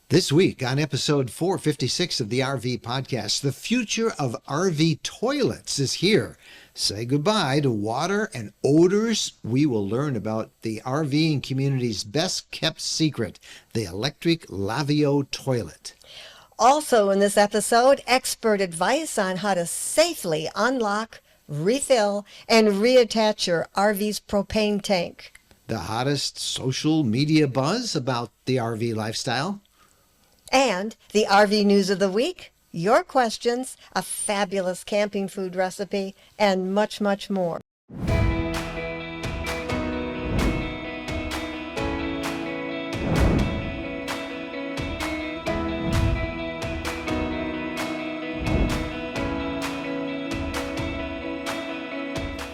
This week on episode 456 of the RV podcast, the future of RV toilets is here. Say goodbye to water and odors. We will learn about the RVing community's best kept secret, the electric Lavio toilet. Also in this episode, expert advice on how to safely unlock, refill, and reattach your RV's propane tank. The hottest social media buzz about the RV lifestyle. And the RV news of the week, your questions, a fabulous camping food recipe, and much, much more.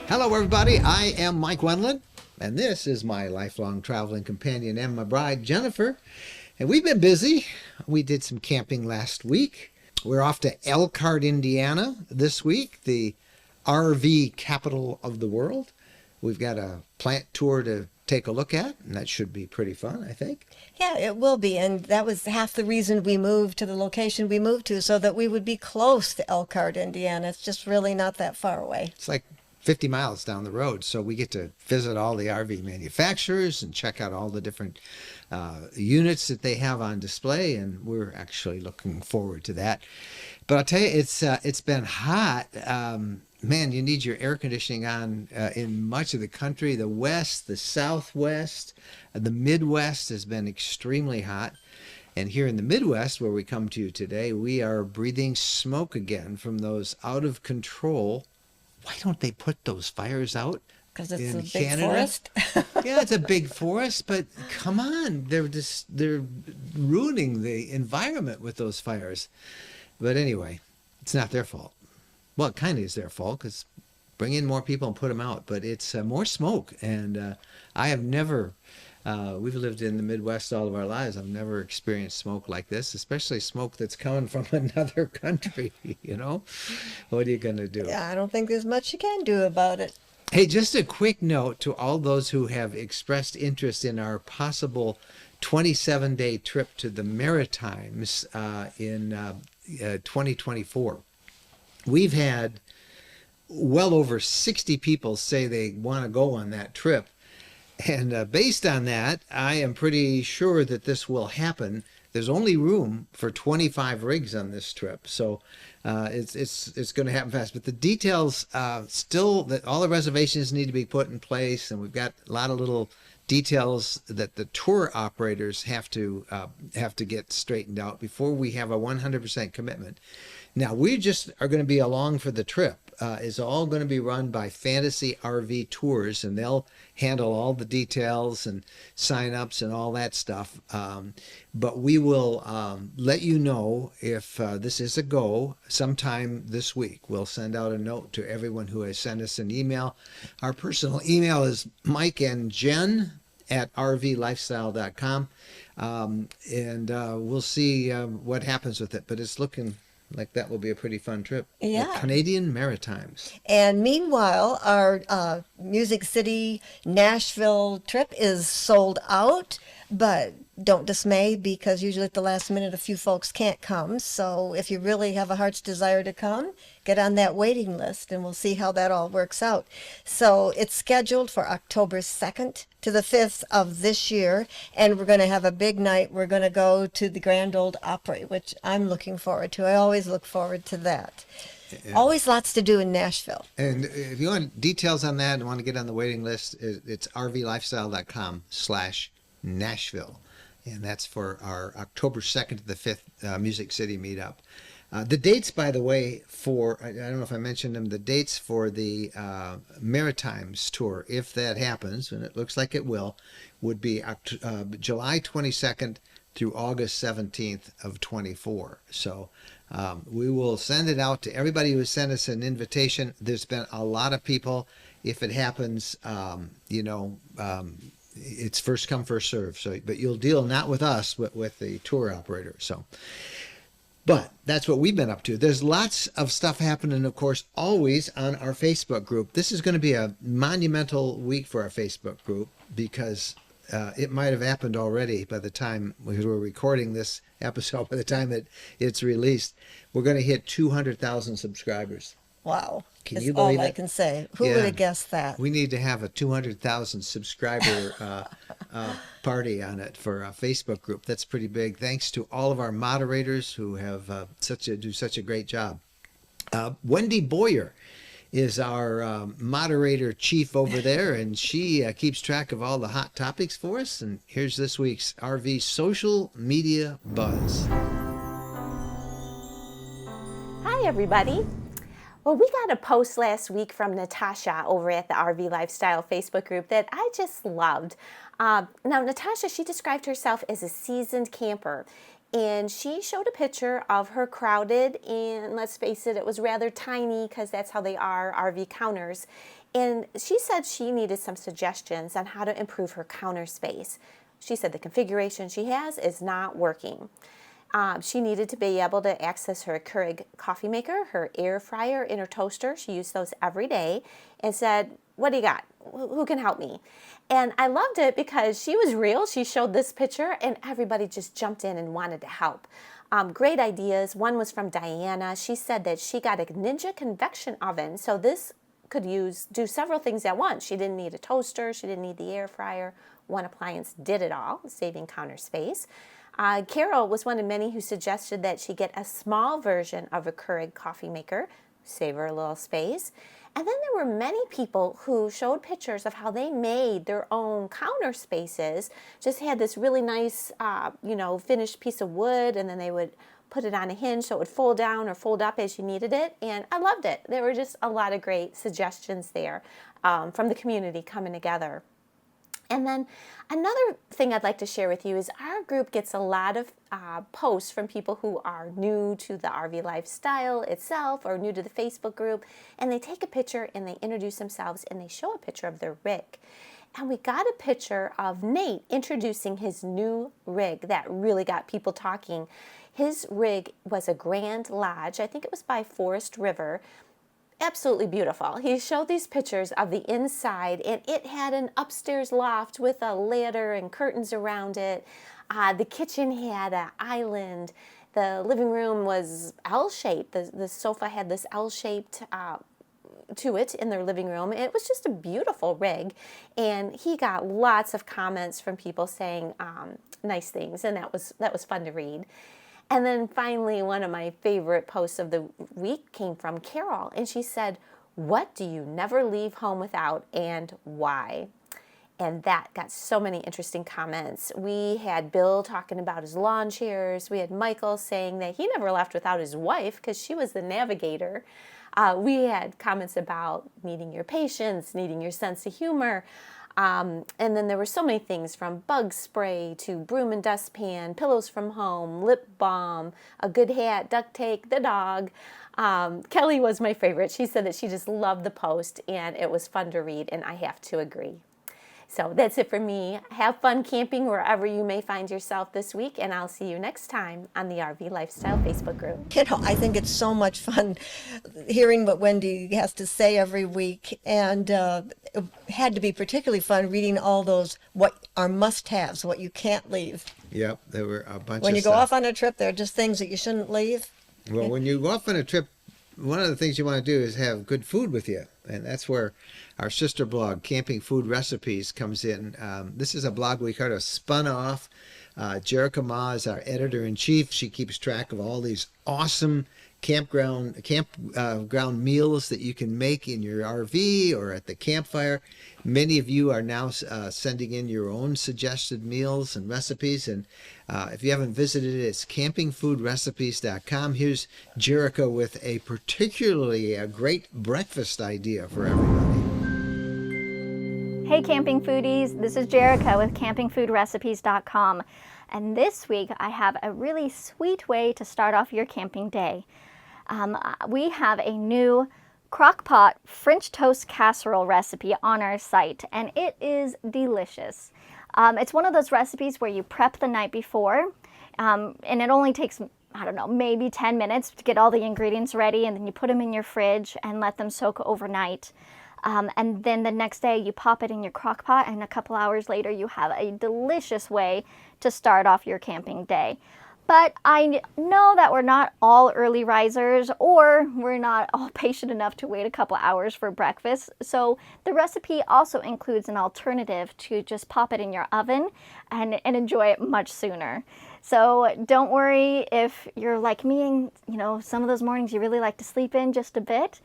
Hello, everybody. I am Mike Wendland, and this is my lifelong traveling companion and my bride, Jennifer. And we've been busy. We did some camping last week. We're off to Elkhart, Indiana this week, the RV capital of the world. We've got a plant tour to take a look at, and that should be pretty fun, I think. Yeah, it will be. And that was half the reason we moved to the location we moved to, so that we would be close to Elkhart, Indiana. It's just really not that far away. It's like 50 miles down the road, so we get to visit all the RV manufacturers and check out all the different units that they have on display, and we're actually looking forward to that. But I'll tell you, it's been hot. Man, you need your air conditioning on in much of the country. The West, the Southwest, the Midwest has been extremely hot. And here in the Midwest, where we come to today, we are breathing smoke again from those out of control. Why don't they put those fires out? Because it's in a big Canada? forest. Yeah, it's a big forest, but come on, they're ruining the environment with those fires. But anyway, it's not their fault. Well, it kind of is their fault, because bring in more people and put them out. But it's more smoke, and I have never. We've lived in the Midwest all of our lives. I've never experienced smoke like this, especially smoke that's coming from another country, you know? What are you going to do? Yeah, I don't think there's much you can do about it. Hey, just a quick note to all those who have expressed interest in our possible 27-day trip to the Maritimes in 2024. We've had well over 60 people say they want to go on that trip. And based on that, I am pretty sure that this will happen. There's only room for 25 rigs on this trip, so it's going to happen fast. But the details still, that all the reservations need to be put in place, and we've got a lot of little details that the tour operators have to get straightened out before we have a 100% commitment. Now, we just are going to be along for the trip. It's all going to be run by Fantasy RV Tours, and they'll handle all the details and sign-ups and all that stuff. But we will let you know if this is a go sometime this week. We'll send out a note to everyone who has sent us an email. Our personal email is mikeandjen@rvlifestyle.com, and we'll see what happens with it. But it's looking like that will be a pretty fun trip. Yeah. The Canadian Maritimes. And meanwhile, our Music City Nashville trip is sold out, but don't dismay, because usually at the last minute a few folks can't come. So if you really have a heart's desire to come, get on that waiting list, and we'll see how that all works out. So it's scheduled for October 2nd to the 5th of this year, and we're going to have a big night. We're going to go to the Grand Ole Opry, which I'm looking forward to. I always look forward to that. Yeah. Always lots to do in Nashville. And if you want details on that and want to get on the waiting list, it's rvlifestyle.com/Nashville. And that's for our October 2nd to the 5th Music City meetup. The dates, by the way, I don't know if I mentioned them, the dates for the Maritimes tour, if that happens, and it looks like it will, would be July 22nd through August 17th of 24. So we will send it out to everybody who sent us an invitation. There's been a lot of people. If it happens, it's first come, first serve. So, but you'll deal not with us, but with the tour operator. So, but that's what we've been up to. There's lots of stuff happening, of course, always on our Facebook group. This is going to be a monumental week for our Facebook group, because it might have happened already by the time we're recording this episode. By the time it's released, we're going to hit 200,000 subscribers. Wow. Can That's you believe all I it? can say. Who would Yeah. have guessed that? We need to have a 200,000 subscriber party on it for a Facebook group. That's pretty big. Thanks to all of our moderators who have do such a great job. Wendy Boyer is our moderator chief over there, and she keeps track of all the hot topics for us. And here's this week's RV social media buzz. Hi, everybody. Well, we got a post last week from Natasha over at the RV Lifestyle Facebook group that I just loved. Now, Natasha, she described herself as a seasoned camper, and she showed a picture of her crowded, and let's face it, it was rather tiny because that's how they are, RV counters. And she said she needed some suggestions on how to improve her counter space. She said the configuration she has is not working. She needed to be able to access her Keurig coffee maker, her air fryer, and her toaster. She used those every day and said, what do you got? Who can help me? And I loved it because she was real. She showed this picture and everybody just jumped in and wanted to help. Great ideas. One was from Diana. She said that she got a Ninja convection oven. So this could do several things at once. She didn't need a toaster. She didn't need the air fryer. One appliance did it all, saving counter space. Carol was one of many who suggested that she get a small version of a Keurig coffee maker, save her a little space. And then there were many people who showed pictures of how they made their own counter spaces, just had this really nice, finished piece of wood, and then they would put it on a hinge so it would fold down or fold up as you needed it. And I loved it. There were just a lot of great suggestions there from the community coming together. And then another thing I'd like to share with you is our group gets a lot of posts from people who are new to the RV lifestyle itself or new to the Facebook group, and they take a picture and they introduce themselves and they show a picture of their rig. And we got a picture of Nate introducing his new rig that really got people talking. His rig was a Grand Lodge. I think it was by Forest River. Absolutely beautiful. He showed these pictures of the inside, and it had an upstairs loft with a ladder and curtains around it. The kitchen had an island. The living room was L-shaped. The sofa had this L-shaped to it in their living room. It was just a beautiful rig, and he got lots of comments from people saying nice things, and that was fun to read. And then finally, one of my favorite posts of the week came from Carol, and she said, what do you never leave home without and why? And that got so many interesting comments. We had Bill talking about his lawn chairs. We had Michael saying that he never left without his wife because she was the navigator. We had comments about needing your patience, needing your sense of humor. And then there were so many things from bug spray to broom and dustpan, pillows from home, lip balm, a good hat, duct tape, the dog. Kelly was my favorite. She said that she just loved the post and it was fun to read, and I have to agree. So that's it for me. Have fun camping wherever you may find yourself this week, and I'll see you next time on the RV Lifestyle Facebook group. I think it's so much fun hearing what Wendy has to say every week, and it had to be particularly fun reading all those what are must-haves, what you can't leave. Yep, there were a bunch When of you go stuff. off on a trip, there are just things that you shouldn't leave. Well, when you go off on a trip, one of the things you want to do is have good food with you. And that's where our sister blog, Camping Food Recipes, comes in. This is a blog we kind of spun off. Jerica Ma is our editor-in-chief. She keeps track of all these awesome campground meals that you can make in your RV or at the campfire. Many of you are now sending in your own suggested meals and recipes, and if you haven't visited it, it's campingfoodrecipes.com. Here's Jerica with a particularly great breakfast idea for everybody. Hey camping foodies, this is Jerica with campingfoodrecipes.com, and this week I have a really sweet way to start off your camping day. We have a new crock-pot French toast casserole recipe on our site, and it is delicious. It's one of those recipes where you prep the night before, and it only takes, I don't know, maybe 10 minutes to get all the ingredients ready, and then you put them in your fridge and let them soak overnight. And then the next day you pop it in your crock pot, and a couple hours later you have a delicious way to start off your camping day. But I know that we're not all early risers, or we're not all patient enough to wait a couple hours for breakfast. So the recipe also includes an alternative to just pop it in your oven and enjoy it much sooner. So don't worry if you're like me and, some of those mornings you really like to sleep in just a bit.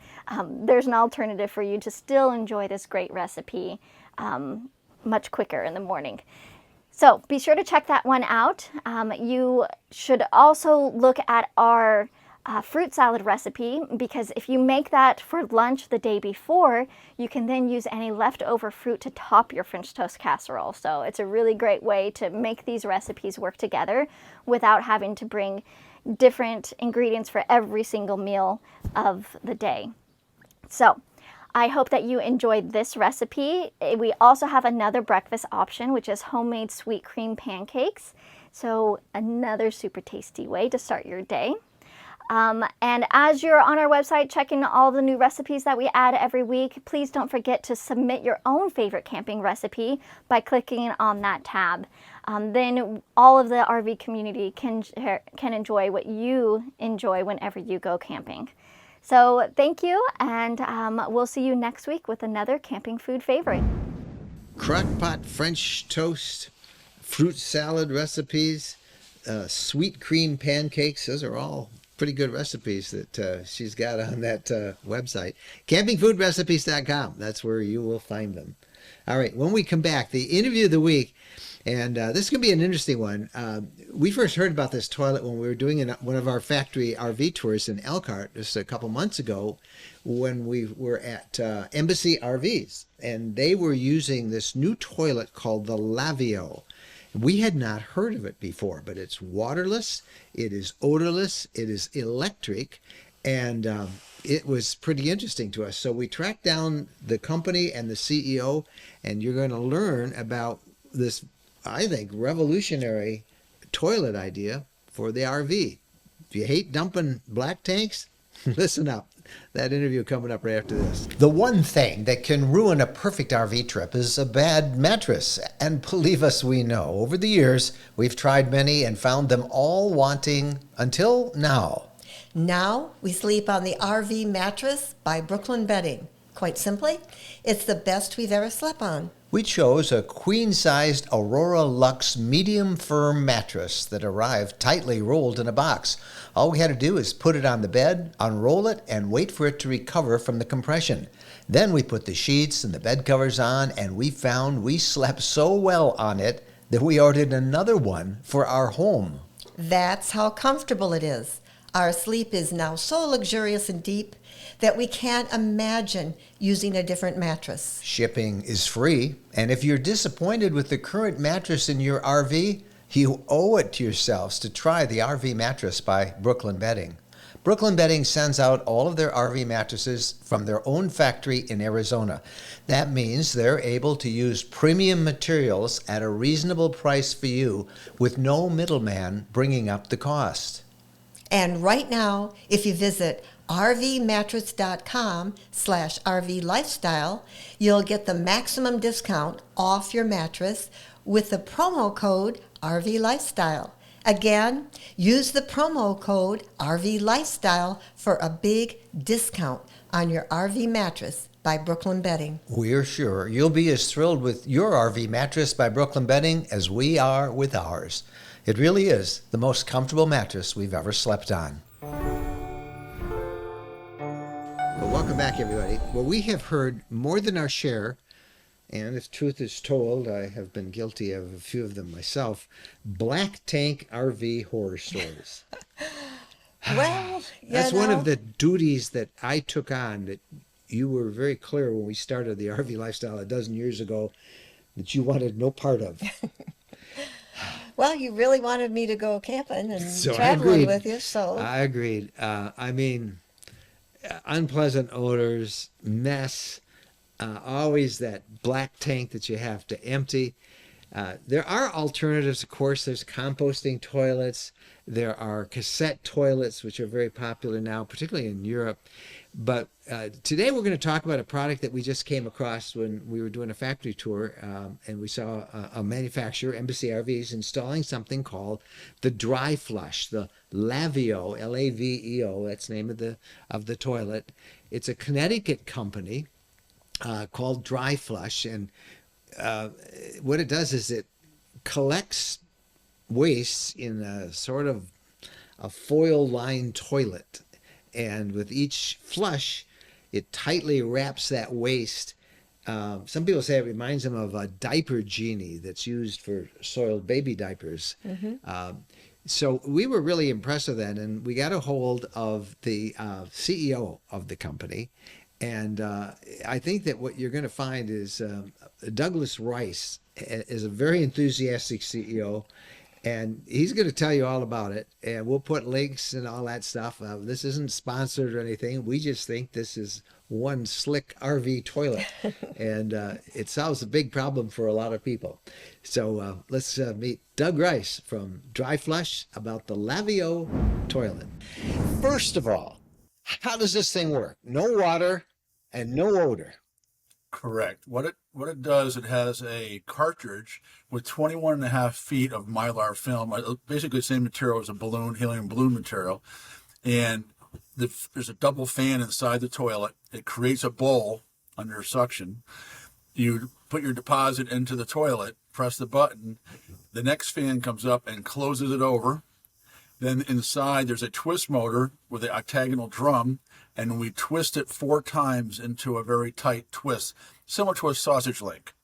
There's an alternative for you to still enjoy this great recipe much quicker in the morning. So be sure to check that one out. You should also look at our fruit salad recipe, because if you make that for lunch the day before, you can then use any leftover fruit to top your French toast casserole. So it's a really great way to make these recipes work together without having to bring different ingredients for every single meal of the day. So I hope that you enjoyed this recipe. We also have another breakfast option, which is homemade sweet cream pancakes. So another super tasty way to start your day. And as you're on our website checking all the new recipes that we add every week, please don't forget to submit your own favorite camping recipe by clicking on that tab. Then all of the RV community can enjoy what you enjoy whenever you go camping. So thank you, and we'll see you next week with another camping food favorite. Crockpot French toast, fruit salad recipes, sweet cream pancakes. Those are all pretty good recipes that she's got on that website. Campingfoodrecipes.com. That's where you will find them. All right, when we come back, the interview of the week. And this is going to be an interesting one. We first heard about this toilet when we were doing one of our factory RV tours in Elkhart just a couple months ago, when we were at Embassy RVs. And they were using this new toilet called the Lavio. We had not heard of it before, but it's waterless, it is odorless, it is electric, and it was pretty interesting to us. So we tracked down the company and the CEO, and you're going to learn about this, I think, revolutionary toilet idea for the RV. If you hate dumping black tanks, listen up. That interview coming up right after this. The one thing that can ruin a perfect RV trip is a bad mattress. And believe us, we know. Over the years, we've tried many and found them all wanting until now. Now we sleep on the RV mattress by Brooklyn Bedding. Quite simply, it's the best we've ever slept on. We chose a queen-sized Aurora Luxe medium firm mattress that arrived tightly rolled in a box. All we had to do is put it on the bed, unroll it, and wait for it to recover from the compression. Then we put the sheets and the bed covers on, and we found we slept so well on it that we ordered another one for our home. That's how comfortable it is. Our sleep is now so luxurious and deep that we can't imagine using a different mattress. Shipping is free, and if you're disappointed with the current mattress in your RV, you owe it to yourselves to try the RV mattress by Brooklyn Bedding. Brooklyn Bedding sends out all of their RV mattresses from their own factory in Arizona. That means they're able to use premium materials at a reasonable price for you with no middleman bringing up the cost. And right now, if you visit rvmattress.com/rvlifestyle, you'll get the maximum discount off your mattress with the promo code RVLifestyle. Again, use the promo code RVLifestyle for a big discount on your RV mattress by Brooklyn Bedding. We're sure you'll be as thrilled with your RV mattress by Brooklyn Bedding as we are with ours. It really is the most comfortable mattress we've ever slept on. Well, welcome back, everybody. Well, we have heard more than our share, and if truth is told, I have been guilty of a few of them myself, black tank RV horror stories. Well, That's one of the duties that I took on, that you were very clear when we started the RV lifestyle a dozen years ago that you wanted no part of. Well, you really wanted me to go camping and So traveling with you, so. I agreed. I mean, unpleasant odors, mess, always that black tank that you have to empty. There are alternatives, of course. There's composting toilets. There are cassette toilets, which are very popular now, particularly in Europe. But today we're going to talk about a product that we just came across when we were doing a factory tour, and we saw a manufacturer, Embassy RVs, installing something called the dry flush, the Laveo, Laveo. That's the name of the toilet. It's a Connecticut company called Dry Flush, and what it does is it collects waste in a sort of a foil-lined toilet, and with each flush, it tightly wraps that waste. Some people say it reminds them of a diaper genie that's used for soiled baby diapers. So we were really impressed with that, and we got a hold of the CEO of the company. And I think that what you're going to find is Douglas Rice is a very enthusiastic CEO, and he's going to tell you all about it. And we'll put links and all that stuff. This isn't sponsored or anything. We just think this is one slick RV toilet, and it solves a big problem for a lot of people. So let's meet Doug Rice from Dry Flush about the Laveo toilet. First of all, how does this thing work? No water and no odor. Correct. What it does, it has a cartridge with 21.5 feet of Mylar film, basically the same material as a balloon, helium balloon material. And there's a double fan inside the toilet. It creates a bowl under suction. You put your deposit into the toilet, press the button. The next fan comes up and closes it over. Then inside there's a twist motor with an octagonal drum, and we twist it 4 times into a very tight twist, similar to a sausage link.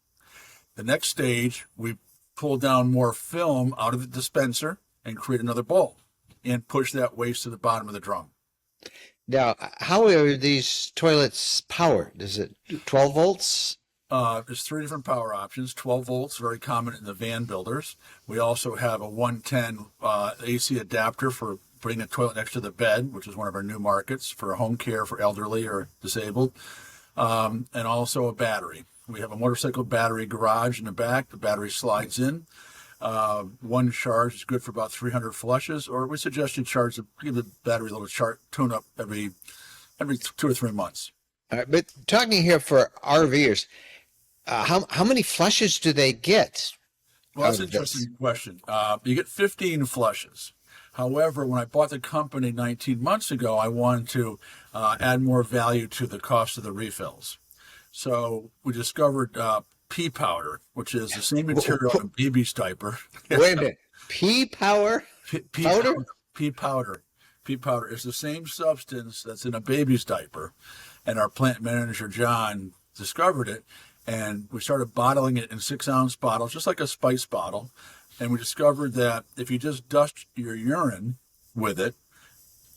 The next stage, we pull down more film out of the dispenser and create another bowl and push that waste to the bottom of the drum. Now, how are these toilets powered? Is it 12 volts? There's 3 different power options. 12 volts, very common in the van builders. We also have a 110 AC adapter for putting a toilet next to the bed, which is one of our new markets for home care for elderly or disabled, and also a battery. We have a motorcycle battery garage in the back. The battery slides in. One charge is good for about 300 flushes, or we suggest you give the battery a little tune up every 2 or 3 months. All right, but talking here for RVers, how many flushes do they get? Well, that's an interesting question. You get 15 flushes. However, when I bought the company 19 months ago, I wanted to add more value to the cost of the refills. So we discovered pea powder, which is the same material in a baby's diaper. Wait a minute. Pea powder? Powder? Pea powder. Pea powder is the same substance that's in a baby's diaper. And our plant manager, John, discovered it. And we started bottling it in 6-ounce bottles, just like a spice bottle. And we discovered that if you just dust your urine with it,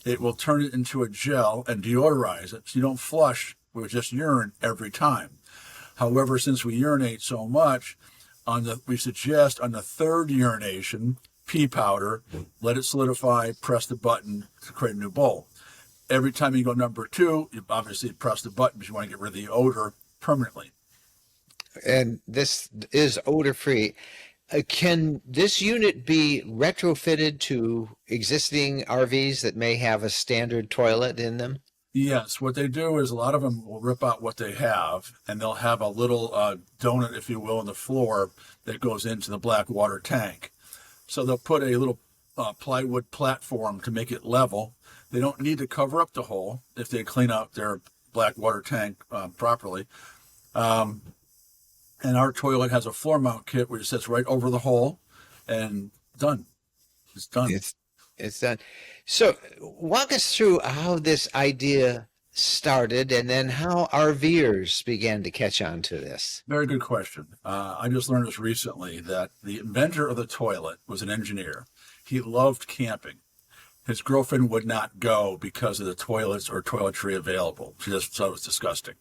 it will turn it into a gel and deodorize it. So you don't flush with just urine every time. However, since we urinate so much, we suggest on the 3rd urination, pea powder, let it solidify, press the button to create a new bowl. Every time you go number 2, you obviously press the button because you want to get rid of the odor permanently. And this is odor-free. Can this unit be retrofitted to existing RVs that may have a standard toilet in them? Yes, what they do is a lot of them will rip out what they have, and they'll have a little donut, if you will, in the floor that goes into the black water tank. So they'll put a little plywood platform to make it level. They don't need to cover up the hole if they clean out their black water tank properly. And our toilet has a floor mount kit which sits right over the hole, and done. It's done. It's done. So walk us through how this idea started and then how RVers began to catch on to this. Very good question. I just learned this recently that the inventor of the toilet was an engineer. He loved camping. His girlfriend would not go because of the toilets or toiletry available. She just thought it was disgusting.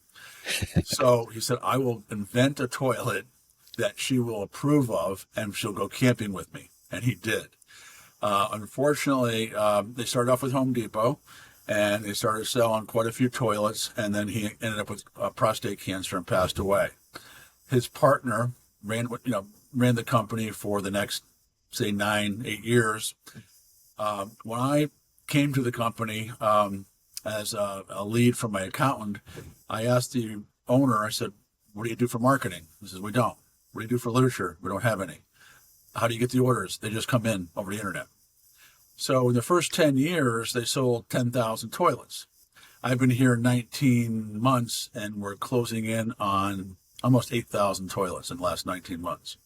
So he said, I will invent a toilet that she will approve of, and she'll go camping with me. And he did. Unfortunately, they started off with Home Depot, and they started selling quite a few toilets, and then he ended up with prostate cancer and passed away. His partner ran ran the company for the next, say, 8 years. When I came to the company as a lead from my accountant, I asked the owner, I said, what do you do for marketing? He says, we don't. What do you do for literature? We don't have any. How do you get the orders? They just come in over the internet. So in the first 10 years, they sold 10,000 toilets. I've been here 19 months, and we're closing in on almost 8,000 toilets in the last 19 months.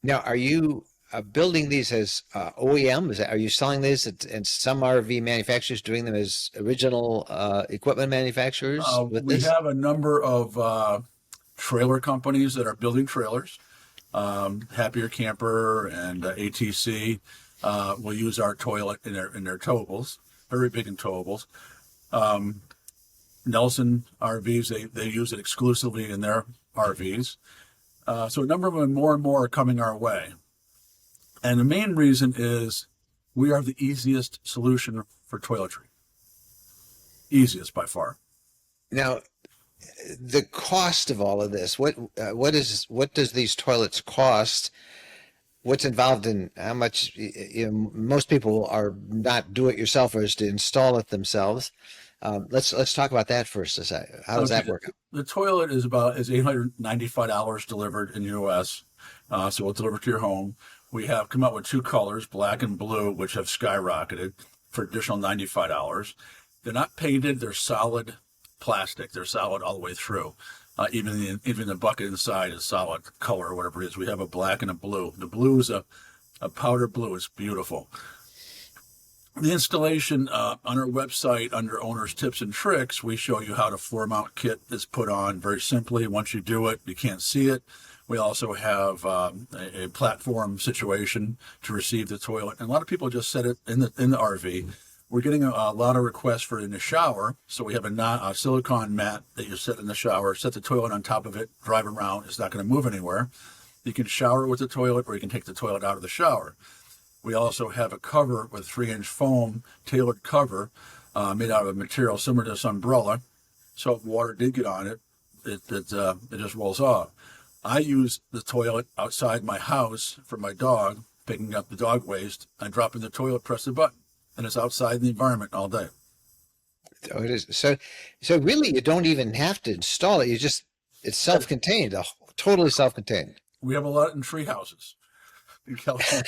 Now, are you building these as OEM? Are you selling these and some RV manufacturers doing them as original equipment manufacturers with We this? have a number of trailer companies that are building trailers. Happier Camper and ATC will use our toilet in their towables, very big in towables. Nelson RVs, they use it exclusively in their RVs. So a number of them more and more are coming our way. And the main reason is we are the easiest solution for toiletry. Easiest by far. Now, the cost of all of this, what does these toilets cost? What's involved in how much? Most people are not do-it-yourselfers to install it themselves. Let's talk about that first. How does that work? The toilet is $895 delivered in the U.S. So we'll deliver to your home. We have come out with 2 colors, black and blue, which have skyrocketed for additional $95. They're not painted; they're solid plastic. They're solid all the way through. Even the bucket inside is solid color or whatever it is. We have a black and a blue. The blue is a powder blue. It's beautiful. The installation on our website under Owner's Tips and Tricks, we show you how the floor mount kit is put on very simply. Once you do it, you can't see it. We also have a platform situation to receive the toilet. And a lot of people just set it in the RV. We're getting a lot of requests for it in the shower. So we have a silicone mat that you set in the shower, set the toilet on top of it, drive around. It's not going to move anywhere. You can shower with the toilet, or you can take the toilet out of the shower. We also have a cover with 3-inch foam, tailored cover made out of a material similar to this umbrella. So if water did get on it, it just rolls off. I use the toilet outside my house for my dog, picking up the dog waste. I drop in the toilet, press the button, and it's outside in the environment all day. Oh, it is. So really, you don't even have to install it. It's self-contained, totally self-contained. We have a lot in tree houses in California.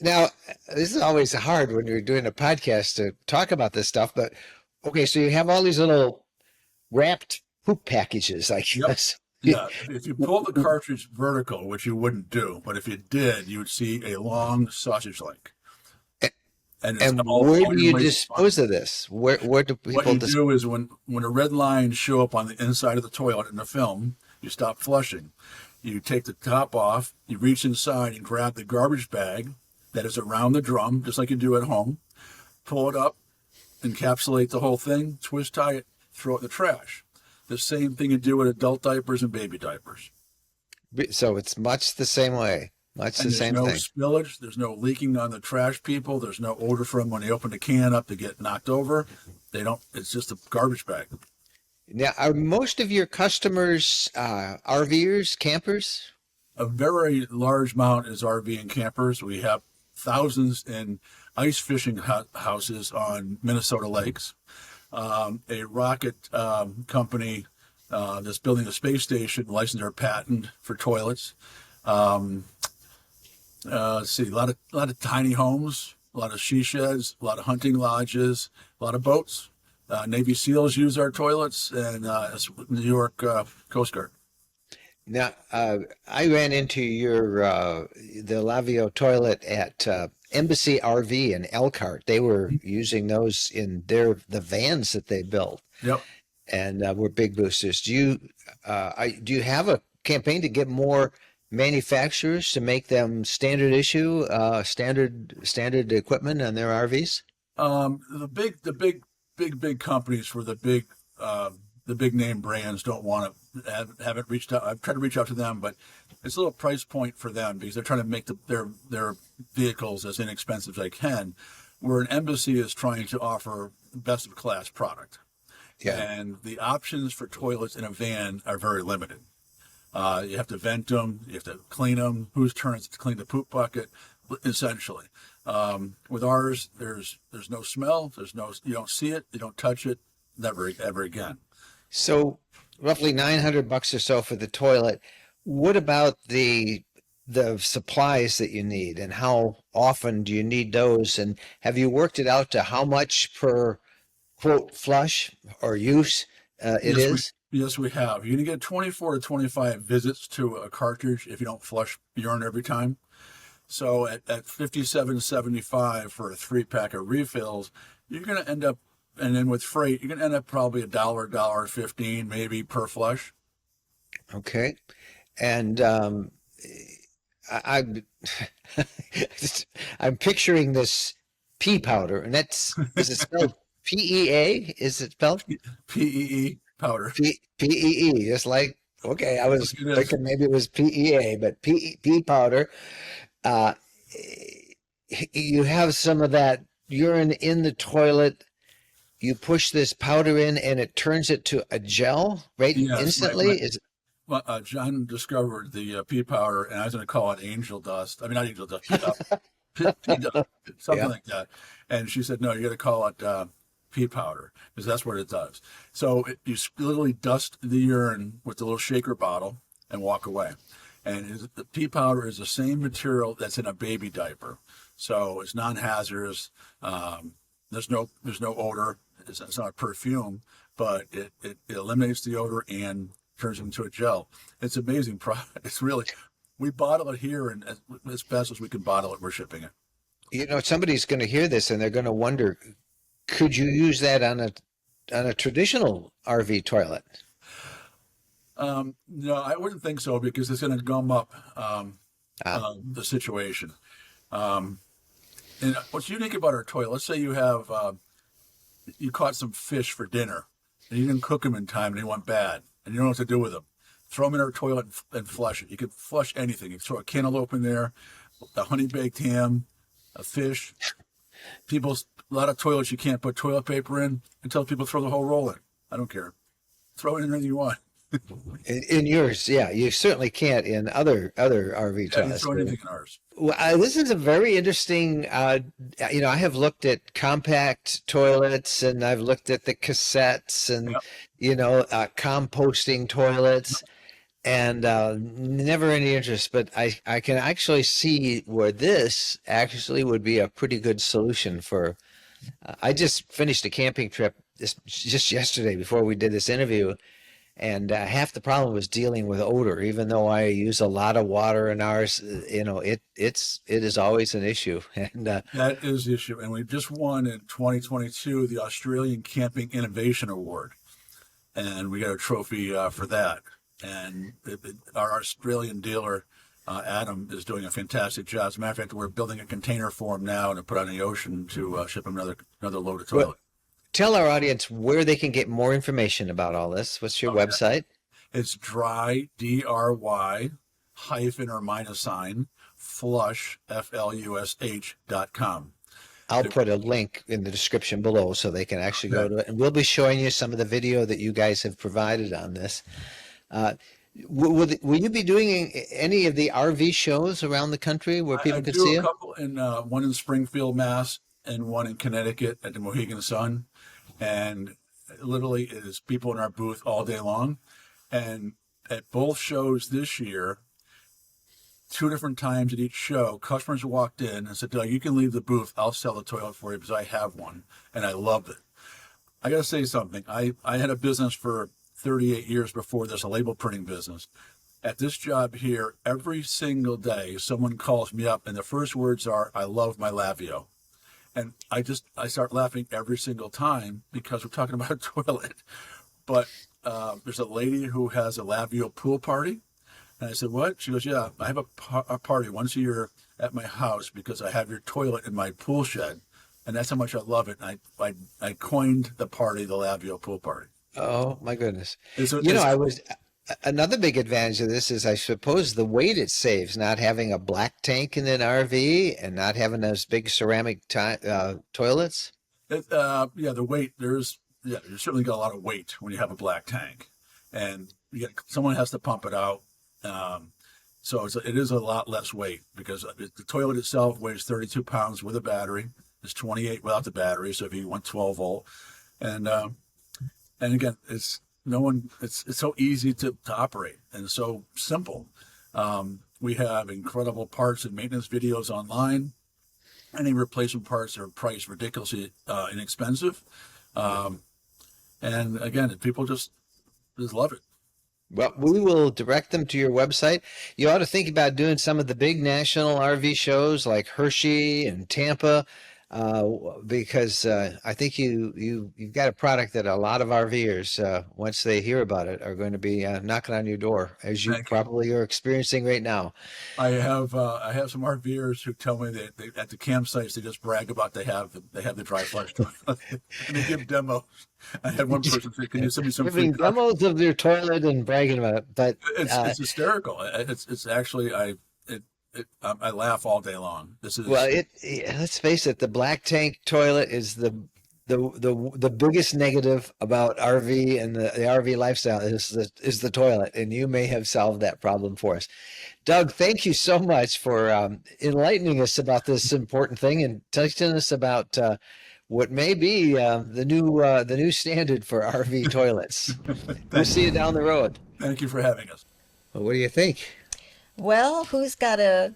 Now, this is always hard when you're doing a podcast to talk about this stuff, but okay, so you have all these little wrapped poop packages, I guess. Yeah, if you pull the cartridge vertical, which you wouldn't do, but if you did, you would see a long sausage link. And where do you dispose of this? Where do people What you do is when a red lines show up on the inside of the toilet in the film, you stop flushing. You take the top off, you reach inside and grab the garbage bag that is around the drum, just like you do at home, pull it up, encapsulate the whole thing, twist tie it, throw it in the trash. The same thing you do with adult diapers and baby diapers. So it's much the same way, much the same thing. There's no spillage, there's no leaking on the trash people, there's no odor from when they open the can up to get knocked over. It's just a garbage bag. Now, are most of your customers RVers, campers? A very large amount is RV and campers. We have thousands in ice fishing houses on Minnesota lakes. A rocket company that's building a space station licensed their patent for toilets. Let's see, a lot of tiny homes, a lot of she sheds, a lot of hunting lodges, a lot of boats. Navy SEALs use our toilets, and New York Coast Guard. Now, I ran into the Lavio toilet at Embassy RV in Elkhart. They were using those in the vans that they built. Yep. And were big boosters. Do you have a campaign to get more manufacturers to make them standard issue, standard equipment on their RVs? The big companies for the big name brands don't want to haven't reached out. I've tried to reach out to them, but it's a little price point for them because they're trying to make their vehicles as inexpensive as they can. Where an Embassy is trying to offer best of class product. Yeah. And the options for toilets in a van are very limited. You have to vent them. You have to clean them. Whose turn is it to clean the poop bucket? Essentially, with ours, there's no smell. You don't see it. You don't touch it. Never ever again. So roughly $900 or so for the toilet. What about the supplies that you need, and how often do you need those? And have you worked it out to how much per quote flush or use it Yes, is? yes, we have. You're gonna get 24 to 25 visits to a cartridge if you don't flush urine every time. So at $57.75 for a 3-pack of refills, you're gonna end up, and then with freight, you're gonna end up probably $1.15 maybe per flush. Okay. And I, I'm picturing this pea powder, and is it spelled PEA? Is it spelled PEE powder. PEE? Just like, okay, I was It is. thinking maybe it was PEA, but pea powder. Uh, you have some of that urine in the toilet. You push this powder in, and it turns it to a gel, right? Yes, Instantly. Well, John discovered the pea powder, and I was going to call it angel dust. I mean, not angel dust, pea dust, something Yeah. like that. And she said, no, you got to call it pea powder, because that's what it does. So you literally dust the urine with the little shaker bottle and walk away. And the pea powder is the same material that's in a baby diaper, so it's non-hazardous. There's no odor. It's not a perfume, but it eliminates the odor and turns it into a gel. It's an amazing product. It's really, we bottle it here, and as fast as we can bottle it, we're shipping it. You know, somebody's going to hear this and they're going to wonder, could you use that on a traditional RV toilet? No, I wouldn't think so, because it's going to gum up the situation. And what's unique about our toilet, let's say you have, you caught some fish for dinner and you didn't cook them in time and they went bad and you don't know what to do with them. Throw them in our toilet and flush it. You can flush anything. You can throw a cantaloupe in there, a honey baked ham, a fish. A lot of toilets you can't put toilet paper in until people throw the whole roll in. I don't care. Throw it in anything you want. In yours, yeah, you certainly can't in other RV Yeah, you toilets. throw anything in ours. Well, this is a very interesting, you know, I have looked at compact toilets, and I've looked at the cassettes, and, Yep. you know, composting toilets, and never any interest. But I can actually see where this actually would be a pretty good solution for. I just finished a camping trip just yesterday before we did this interview. And half the problem was dealing with odor. Even though I use a lot of water in ours, you know, it is always an issue. And That is the issue. And we just won in 2022 the Australian Camping Innovation Award. And we got a trophy for that. And our Australian dealer, Adam, is doing a fantastic job. As a matter of fact, we're building a container for him now and to put out in the ocean to ship him another load of toilet. Well, tell our audience where they can get more information about all this. What's your website? It's dry, DRY, hyphen or minus sign, flush, FLUSH.com. I'll put a link in the description below so they can actually go to it. And we'll be showing you some of the video that you guys have provided on this. Will you be doing any of the RV shows around the country where people I could do see a you? couple one in Springfield, Mass, and one in Connecticut at the Mohegan Sun. And literally it is people in our booth all day long. And at both shows this year, 2 different times at each show, customers walked in and said, Doug, you can leave the booth. I'll sell the toilet for you because I have one. And I loved it. I got to say something. I had a business for 38 years before this, a label printing business. At this job here, every single day, someone calls me up and the first words are, I love my Lavio. And I start laughing every single time because we're talking about a toilet. But there's a lady who has a Lavio pool party. And I said, what? She goes, yeah, I have a party once a year at my house because I have your toilet in my pool shed. And that's how much I love it. And I coined the party the Lavio pool party. Oh, my goodness. It's Another big advantage of this is, I suppose, the weight it saves, not having a black tank in an RV and not having those big ceramic toilets. The weight, you certainly got a lot of weight when you have a black tank. And someone has to pump it out. So it is a lot less weight because the toilet itself weighs 32 pounds with a battery. It's 28 without the battery. So if you want 12 volt, and again, it's so easy to operate and so simple. We have incredible parts and maintenance videos online. Any replacement parts are priced ridiculously inexpensive. And again, people just love it. Well, we will direct them to your website. You ought to think about doing some of the big national RV shows like Hershey and Tampa, because I think you've got a product that a lot of RVers, once they hear about it, are going to be knocking on your door, as you probably are experiencing right now. I have some RVers who tell me that at the campsites they just brag about they have the dry flush toilet and they give demos. I had one person say, "Can you send me some free demos of their toilet and bragging about it?" But it's hysterical. It's actually I laugh all day long. Let's face it, the black tank toilet is the biggest negative about RV and the RV lifestyle is the toilet, and you may have solved that problem for us. Doug, thank you so much for enlightening us about this important thing and teaching us about what may be the new standard for RV toilets. We'll see you down the road. Thank you for having us. Well, what do you think? Well, who's got to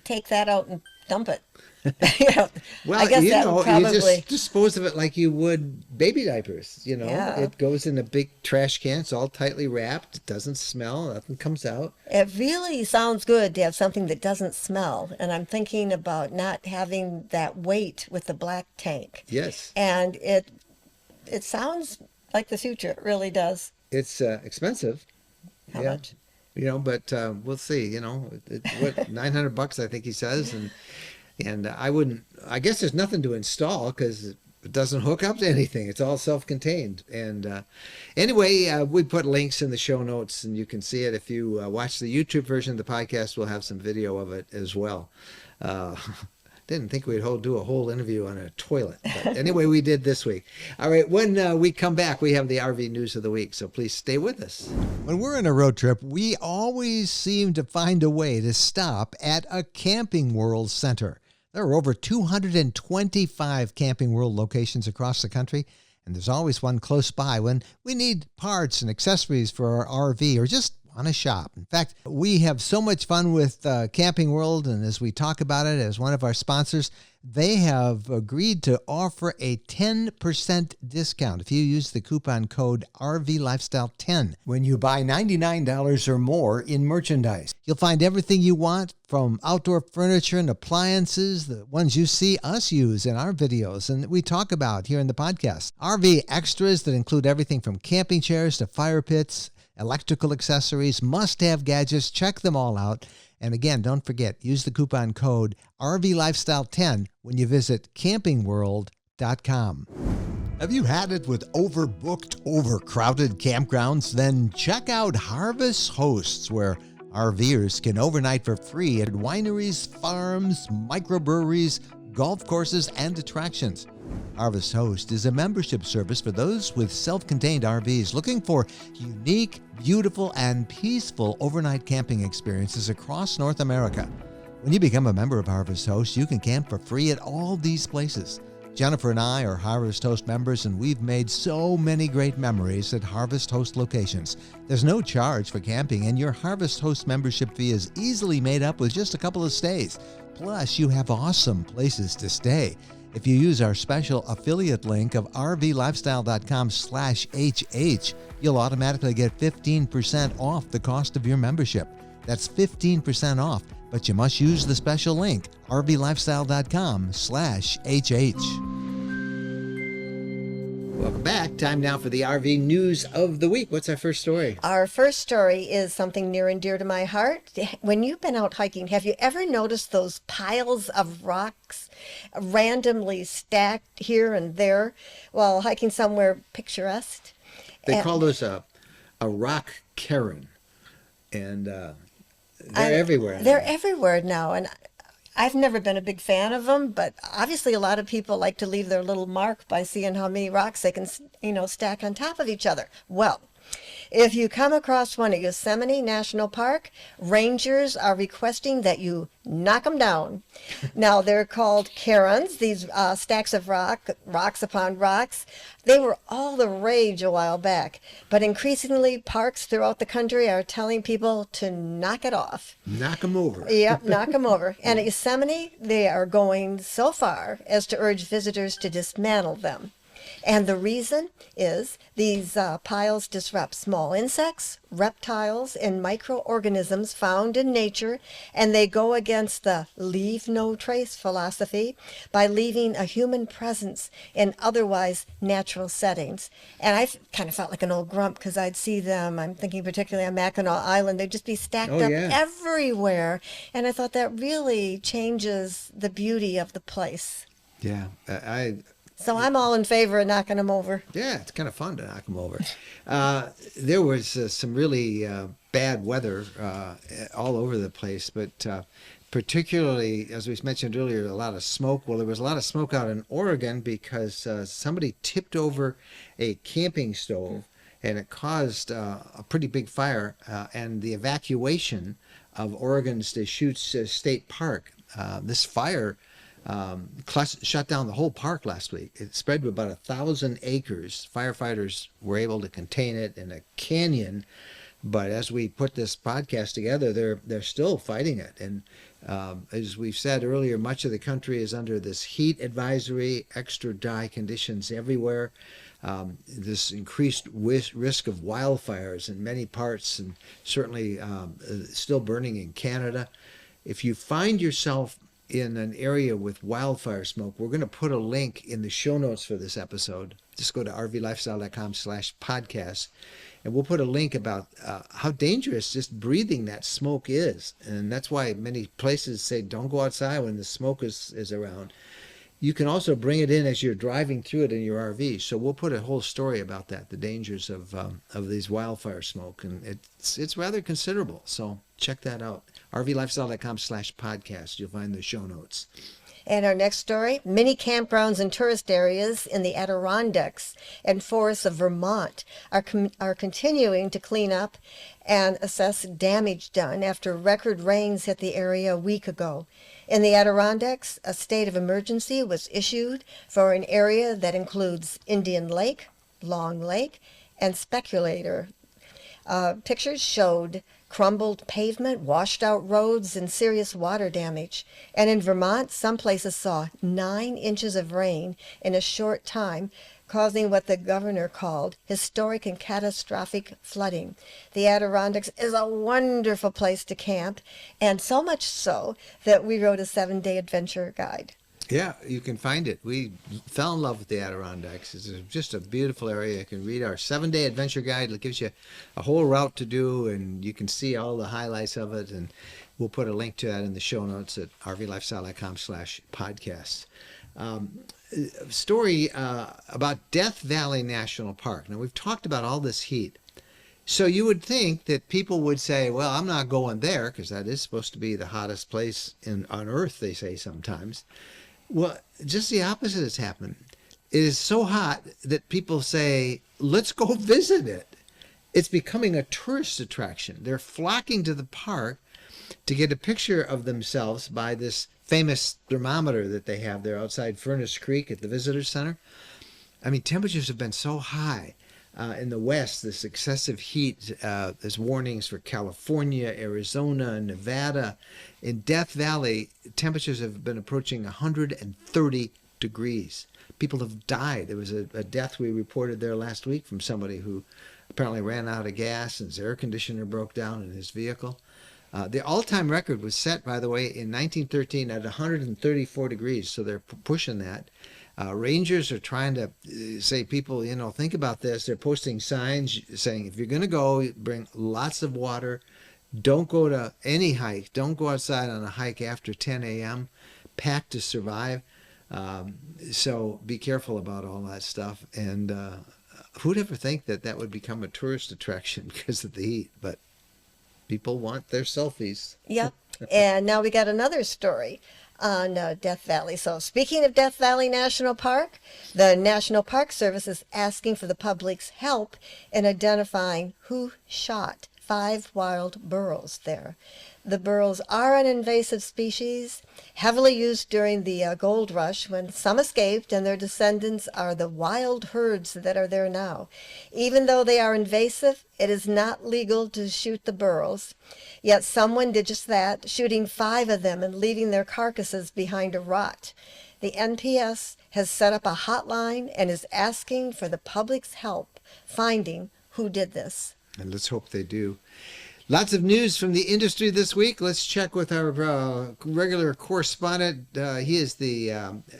take that out and dump it? Well, I guess you probably... just dispose of it like you would baby diapers. Yeah. It goes in a big trash can. It's all tightly wrapped. It doesn't smell. Nothing comes out. It really sounds good to have something that doesn't smell. And I'm thinking about not having that weight with the black tank. Yes. And it sounds like the future. It really does. It's expensive. How much? But we'll see. What $900 I think he says, and I guess there's nothing to install because it doesn't hook up to anything. It's all self-contained. And anyway, we put links in the show notes, and you can see it. If you watch the YouTube version of the podcast, we'll have some video of it as well. Didn't think we'd do a whole interview on a toilet. But anyway, we did this week. All right, when we come back, we have the RV news of the week, so please stay with us. When we're on a road trip, we always seem to find a way to stop at a Camping World center. There are over 225 Camping World locations across the country, and there's always one close by when we need parts and accessories for our RV or just want to shop. In fact, we have so much fun with Camping World, and as we talk about it as one of our sponsors, they have agreed to offer a 10% discount if you use the coupon code RVLifestyle10 when you buy $99 or more in merchandise. You'll find everything you want, from outdoor furniture and appliances, the ones you see us use in our videos and that we talk about here in the podcast. RV extras that include everything from camping chairs to fire pits, electrical accessories, must-have gadgets. Check them all out. And again, don't forget, use the coupon code RVLifestyle10 when you visit campingworld.com. Have you had it with overbooked, overcrowded campgrounds? Then check out Harvest Hosts, where RVers can overnight for free at wineries, farms, microbreweries, golf courses, and attractions. Harvest Host is a membership service for those with self-contained RVs looking for unique, beautiful, and peaceful overnight camping experiences across North America. When you become a member of Harvest Host, you can camp for free at all these places. Jennifer and I are Harvest Host members, and we've made so many great memories at Harvest Host locations. There's no charge for camping, and your Harvest Host membership fee is easily made up with just a couple of stays. Plus, you have awesome places to stay. If you use our special affiliate link of rvlifestyle.com/HH, you'll automatically get 15% off the cost of your membership. That's 15% off, but you must use the special link, rvlifestyle.com/HH. Welcome back. Time now for the RV news of the week. What's our first story? Our first story is something near and dear to my heart. When you've been out hiking, have you ever noticed those piles of rocks randomly stacked here and there while hiking somewhere picturesque? They call those a rock cairn, and they're everywhere. They're everywhere now, and I've never been a big fan of them, but obviously a lot of people like to leave their little mark by seeing how many rocks they can, stack on top of each other. Well, If you come across one at Yosemite National Park, rangers are requesting that you knock them down. Now, they're called cairns, these stacks of rocks upon rocks. They were all the rage a while back, but increasingly parks throughout the country are telling people to knock it off. Knock them over. Yep, knock them over. And at Yosemite, they are going so far as to urge visitors to dismantle them. And the reason is these piles disrupt small insects, reptiles, and microorganisms found in nature, and they go against the leave no trace philosophy by leaving a human presence in otherwise natural settings. And I kind of felt like an old grump because I'd see them, I'm thinking particularly on Mackinac Island, they'd just be stacked up everywhere. And I thought that really changes the beauty of the place. Yeah, So I'm all in favor of knocking them over. Yeah, it's kind of fun to knock them over. There was some really bad weather all over the place, but particularly, as we mentioned earlier, a lot of smoke. Well, there was a lot of smoke out in Oregon because somebody tipped over a camping stove, and it caused a pretty big fire and the evacuation of Oregon's Deschutes State Park. This fire shut down the whole park last week. It spread to about 1,000 acres. Firefighters were able to contain it in a canyon, but as we put this podcast together, they're still fighting it. And as we've said earlier, much of the country is under this heat advisory, extra dry conditions everywhere. This increased risk of wildfires in many parts, and certainly still burning in Canada. If you find yourself in an area with wildfire smoke, we're going to put a link in the show notes for this episode. Just go to rvlifestyle.com/podcast, and we'll put a link about how dangerous just breathing that smoke is. And that's why many places say don't go outside when the smoke is around. You can also bring it in as you're driving through it in your RV. So we'll put a whole story about that, the dangers of these wildfire smoke, and it's rather considerable. So check that out. rvlifestyle.com/podcast. You'll find the show notes. And our next story, many campgrounds and tourist areas in the Adirondacks and forests of Vermont are continuing to clean up and assess damage done after record rains hit the area a week ago. In the Adirondacks, a state of emergency was issued for an area that includes Indian Lake, Long Lake, and Speculator. Pictures showed crumbled pavement, washed out roads, and serious water damage. And in Vermont, some places saw 9 inches of rain in a short time, causing what the governor called historic and catastrophic flooding. The Adirondacks is a wonderful place to camp, and so much so that we wrote a 7-day adventure guide. Yeah, you can find it. We fell in love with the Adirondacks. It's just a beautiful area. You can read our 7-day adventure guide. It gives you a whole route to do, and you can see all the highlights of it. And we'll put a link to that in the show notes at rvlifestyle.com/podcast. Story about Death Valley National Park. Now, we've talked about all this heat. So you would think that people would say, well, I'm not going there because that is supposed to be the hottest place on Earth, they say sometimes. Well, just the opposite has happened. It is so hot that people say, let's go visit it. It's becoming a tourist attraction. They're flocking to the park to get a picture of themselves by this famous thermometer that they have there outside Furnace Creek at the Visitor Center. I mean, temperatures have been so high in the West, this excessive heat. There's warnings for California, Arizona, Nevada. In Death Valley, temperatures have been approaching 130 degrees. People have died. There was a death we reported there last week from somebody who apparently ran out of gas and his air conditioner broke down in his vehicle. The all-time record was set, by the way, in 1913 at 134 degrees, so they're pushing that. Rangers are trying to say, people, think about this. They're posting signs saying, if you're going to go, bring lots of water. Don't go to any hike. Don't go outside on a hike after 10 a.m. Pack to survive. So be careful about all that stuff. And who'd ever think that would become a tourist attraction because of the heat? But people want their selfies. Yep. And now we got another story. on Death Valley. So speaking of Death Valley National Park, the National Park Service is asking for the public's help in identifying who shot 5 wild burros there. The burros are an invasive species, heavily used during the gold rush when some escaped, and their descendants are the wild herds that are there now. Even though they are invasive, it is not legal to shoot the burros. Yet someone did just that, shooting 5 of them and leaving their carcasses behind to rot. The NPS has set up a hotline and is asking for the public's help finding who did this. And let's hope they do. Lots of news from the industry this week. Let's check with our regular correspondent. He is the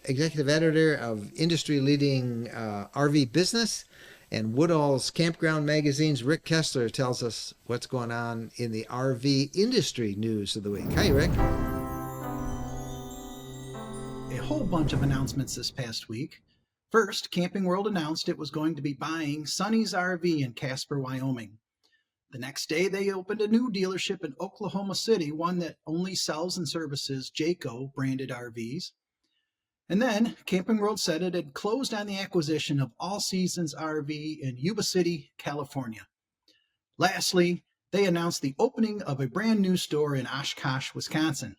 executive editor of industry-leading RV Business and Woodall's Campground Magazine's Rick Kessler tells us what's going on in the RV industry news of the week. Hi, Rick. A whole bunch of announcements this past week. First, Camping World announced it was going to be buying Sonny's RV in Casper, Wyoming. The next day, they opened a new dealership in Oklahoma City, one that only sells and services Jayco branded RVs. And then, Camping World said it had closed on the acquisition of All Seasons RV in Yuba City, California. Lastly, they announced the opening of a brand new store in Oshkosh, Wisconsin.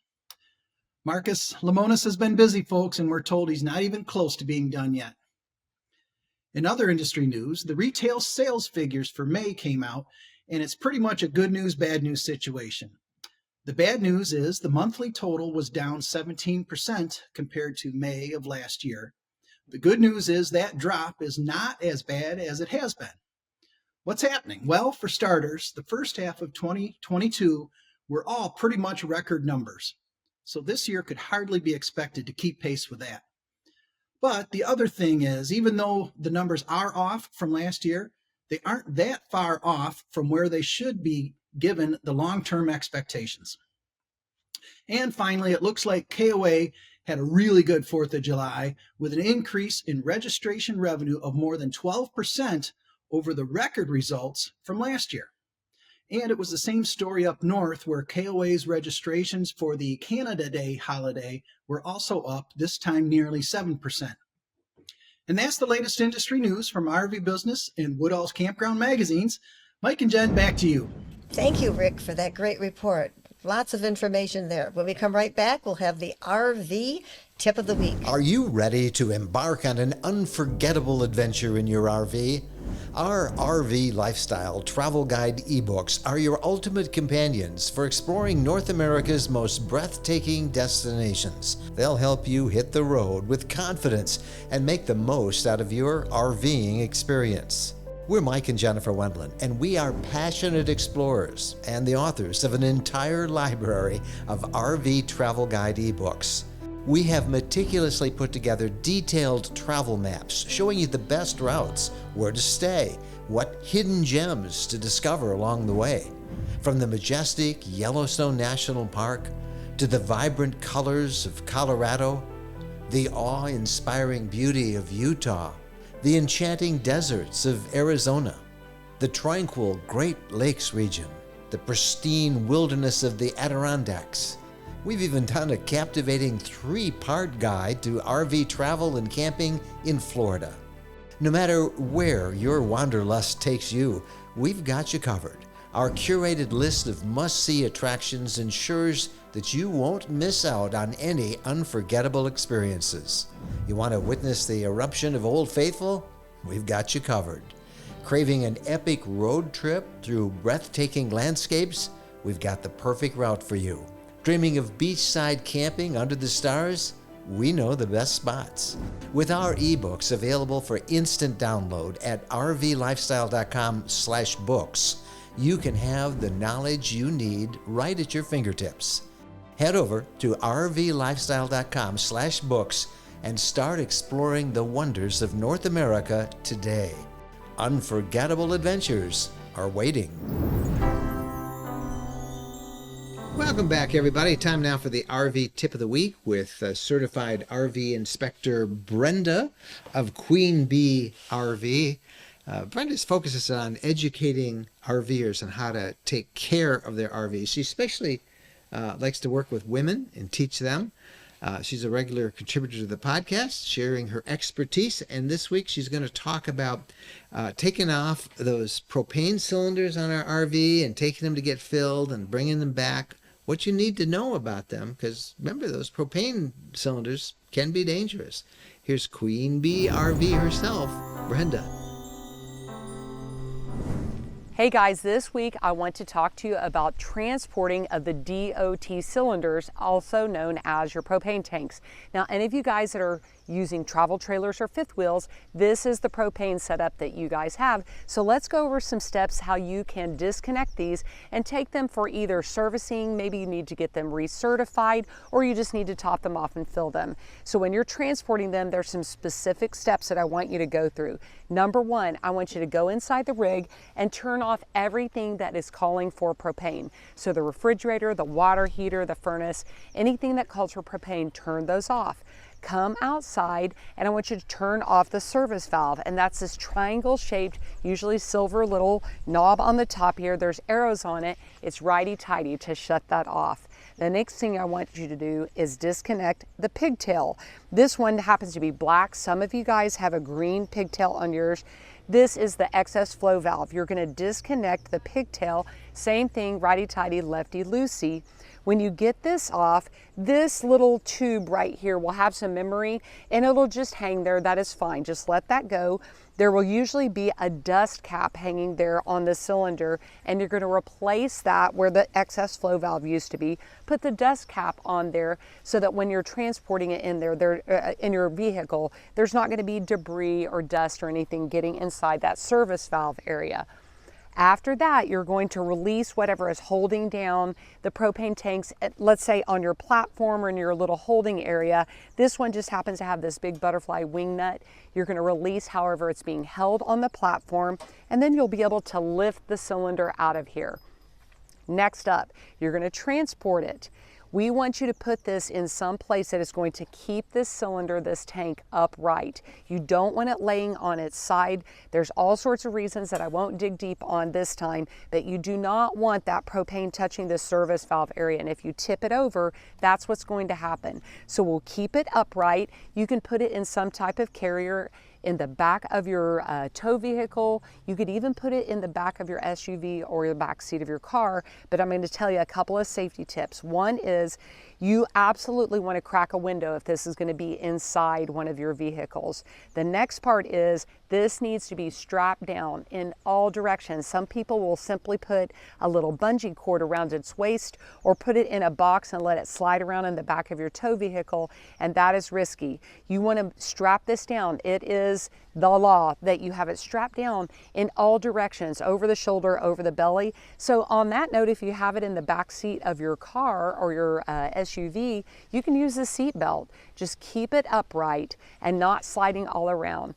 Marcus Lemonis has been busy, folks, and we're told he's not even close to being done yet. In other industry news, the retail sales figures for May came out, and it's pretty much a good news, bad news situation. The bad news is the monthly total was down 17% compared to May of last year. The good news is that drop is not as bad as it has been. What's happening? Well, for starters, the first half of 2022 were all pretty much record numbers. So this year could hardly be expected to keep pace with that. But the other thing is, even though the numbers are off from last year, they aren't that far off from where they should be given the long-term expectations. And finally, it looks like KOA had a really good 4th of July with an increase in registration revenue of more than 12% over the record results from last year. And it was the same story up north where KOA's registrations for the Canada Day holiday were also up, this time nearly 7%. And that's the latest industry news from RV Business and Woodall's Campground Magazines. Mike and Jen, back to you. Thank you, Rick, for that great report. Lots of information there. When we come right back, we'll have the RV tip of the week. Are you ready to embark on an unforgettable adventure in your RV? Our RV Lifestyle Travel Guide ebooks are your ultimate companions for exploring North America's most breathtaking destinations. They'll help you hit the road with confidence and make the most out of your RVing experience. We're Mike and Jennifer Wendland, and we are passionate explorers and the authors of an entire library of RV Travel Guide ebooks. We have meticulously put together detailed travel maps showing you the best routes, where to stay, what hidden gems to discover along the way. From the majestic Yellowstone National Park to the vibrant colors of Colorado, the awe-inspiring beauty of Utah, the enchanting deserts of Arizona, the tranquil Great Lakes region, the pristine wilderness of the Adirondacks. We've even done a captivating 3-part guide to RV travel and camping in Florida. No matter where your wanderlust takes you, we've got you covered. Our curated list of must-see attractions ensures that you won't miss out on any unforgettable experiences. You want to witness the eruption of Old Faithful? We've got you covered. Craving an epic road trip through breathtaking landscapes? We've got the perfect route for you. Dreaming of beachside camping under the stars? We know the best spots. With our ebooks available for instant download at rvlifestyle.com/books, you can have the knowledge you need right at your fingertips. Head over to rvlifestyle.com/books and start exploring the wonders of North America today. Unforgettable adventures are waiting. Welcome back, everybody. Time now for the RV tip of the week with certified RV inspector Brenda of Queen Bee RV. Brenda's focuses on educating RVers on how to take care of their RVs. She especially likes to work with women and teach them. She's a regular contributor to the podcast, sharing her expertise. And this week she's going to talk about taking off those propane cylinders on our RV and taking them to get filled and bringing them back. What you need to know about them, because remember, those propane cylinders can be dangerous. Here's Queen Bee RV herself, Brenda. Hey guys, this week I want to talk to you about transporting of the DOT cylinders, also known as your propane tanks. Now, any of you guys that are using travel trailers or fifth wheels, this is the propane setup that you guys have. So let's go over some steps how you can disconnect these and take them for either servicing, maybe you need to get them recertified, or you just need to top them off and fill them. So when you're transporting them, there's some specific steps that I want you to go through. Number one, I want you to go inside the rig and turn off everything that is calling for propane. So the refrigerator, the water heater, the furnace, anything that calls for propane, turn those off. Come outside and I want you to turn off the service valve, and that's this triangle shaped, usually silver little knob on the top here. There's arrows on it. It's righty-tighty to shut that off. The next thing I want you to do is disconnect the pigtail. This one happens to be black. Some of you guys have a green pigtail on yours. This is the excess flow valve. You're going to disconnect the pigtail. Same thing, righty-tighty, lefty-loosey. When you get this off, this little tube right here will have some memory and it'll just hang there. That is fine. Just let that go. There will usually be a dust cap hanging there on the cylinder, and you're going to replace that where the excess flow valve used to be. Put the dust cap on there so that when you're transporting it in there, in your vehicle, there's not going to be debris or dust or anything getting inside that service valve area. After that, you're going to release whatever is holding down the propane tanks, let's say on your platform or in your little holding area. This one just happens to have this big butterfly wing nut. You're going to release however it's being held on the platform, and then you'll be able to lift the cylinder out of here. Next up, you're going to transport it. We want you to put this in some place that is going to keep this cylinder, this tank, upright. You don't want it laying on its side. There's all sorts of reasons that I won't dig deep on this time, but you do not want that propane touching the service valve area. And if you tip it over, that's what's going to happen. So we'll keep it upright. You can put it in some type of carrier in the back of your tow vehicle. You could even put it in the back of your SUV or the back seat of your car. But I'm going to tell you a couple of safety tips. One is you absolutely want to crack a window if this is going to be inside one of your vehicles. The next part is this needs to be strapped down in all directions. Some people will simply put a little bungee cord around its waist or put it in a box and let it slide around in the back of your tow vehicle, and that is risky. You want to strap this down. It is the law that you have it strapped down in all directions, over the shoulder, over the belly. So on that note, if you have it in the back seat of your car or your SUV, you can use the seat belt. Just keep it upright and not sliding all around.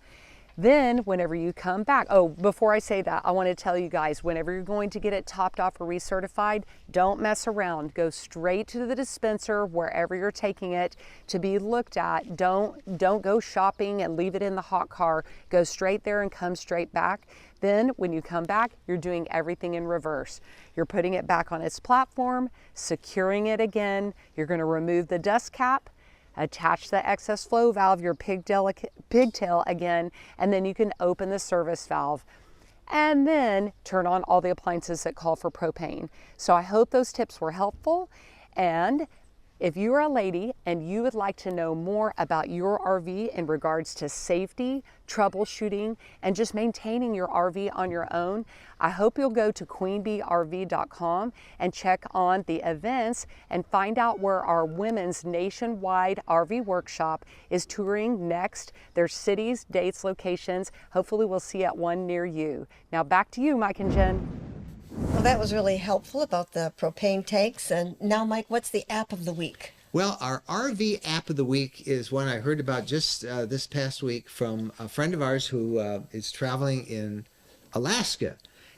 Then whenever you come back, oh, before I say that, I want to tell you guys, whenever you're going to get it topped off or recertified, don't mess around. Go straight to the dispenser wherever you're taking it to be looked at. Don't go shopping and leave it in the hot car. Go straight there and come straight back. Then when you come back, you're doing everything in reverse. You're putting it back on its platform, securing it again. You're going to remove the dust cap, attach the excess flow valve, your pigtail again, and then you can open the service valve and then turn on all the appliances that call for propane. So I hope those tips were helpful, and if you're a lady and you would like to know more about your RV in regards to safety, troubleshooting, and just maintaining your RV on your own, I hope you'll go to queenbeerrv.com and check on the events and find out where our women's nationwide RV workshop is touring next. There's cities, dates, locations. Hopefully we'll see at one near you. Now back to you, Mike and Jen. Well, that was really helpful about the propane tanks. And now, Mike, what's the app of the week? Well, our RV app of the week is one I heard about just this past week from a friend of ours who is traveling in Alaska.